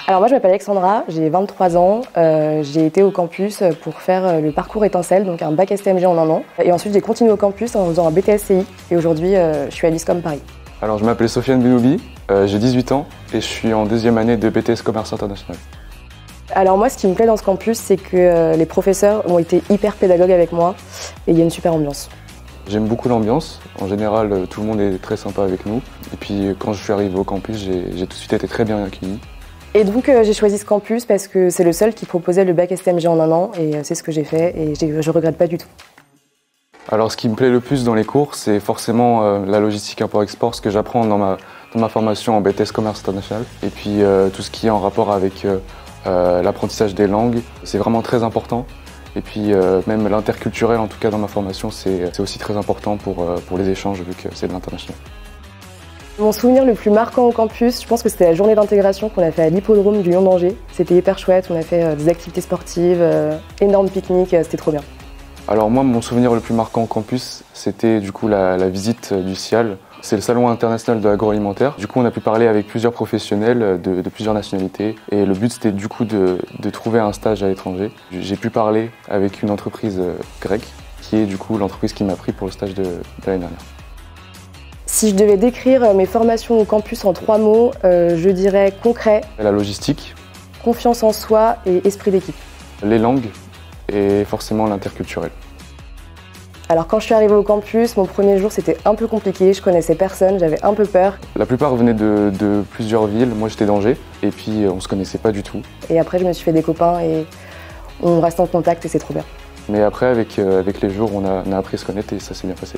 Alors moi je m'appelle Alexandra, j'ai 23 ans, j'ai été au campus pour faire le parcours étincelle, donc un bac STMG en un an. Et ensuite j'ai continué au campus en faisant un BTS-CI et aujourd'hui je suis à l'ISCOM Paris. Alors je m'appelle Sofiane Benoubi, j'ai 18 ans et je suis en deuxième année de BTS Commerce International. Alors moi ce qui me plaît dans ce campus c'est que les professeurs ont été hyper pédagogues avec moi et il y a une super ambiance. J'aime beaucoup l'ambiance, en général tout le monde est très sympa avec nous. Et puis quand je suis arrivé au campus, j'ai tout de suite été très bien accueilli. Et donc j'ai choisi ce campus parce que c'est le seul qui proposait le bac STMG en un an et c'est ce que j'ai fait et je regrette pas du tout. Alors ce qui me plaît le plus dans les cours, c'est forcément la logistique import-export, ce que j'apprends dans ma formation en BTS Commerce International. Et puis tout ce qui est en rapport avec l'apprentissage des langues, c'est vraiment très important. Et puis même l'interculturel, en tout cas dans ma formation, c'est aussi très important pour les échanges vu que c'est de l'international. Mon souvenir le plus marquant au campus, je pense que c'était la journée d'intégration qu'on a fait à l'hippodrome du Lion d'Angers. C'était hyper chouette, on a fait des activités sportives, énorme pique-nique, c'était trop bien. Alors moi, mon souvenir le plus marquant au campus, c'était du coup la visite du SIAL. C'est le salon international de l'agroalimentaire. Du coup, on a pu parler avec plusieurs professionnels de plusieurs nationalités. Et le but, c'était du coup de trouver un stage à l'étranger. J'ai pu parler avec une entreprise grecque, qui est du coup l'entreprise qui m'a pris pour le stage de l'année dernière. Si je devais décrire mes formations au campus en 3 mots, je dirais concret, La logistique, confiance en soi et esprit d'équipe. les langues et forcément l'interculturel. Alors quand je suis arrivée au campus, mon premier jour c'était un peu compliqué, je connaissais personne, j'avais un peu peur. La plupart venaient de plusieurs villes, moi j'étais d'Angers, et puis on se connaissait pas du tout. Et après je me suis fait des copains et on reste en contact et c'est trop bien. Mais après avec les jours on a appris à se connaître et ça s'est bien passé.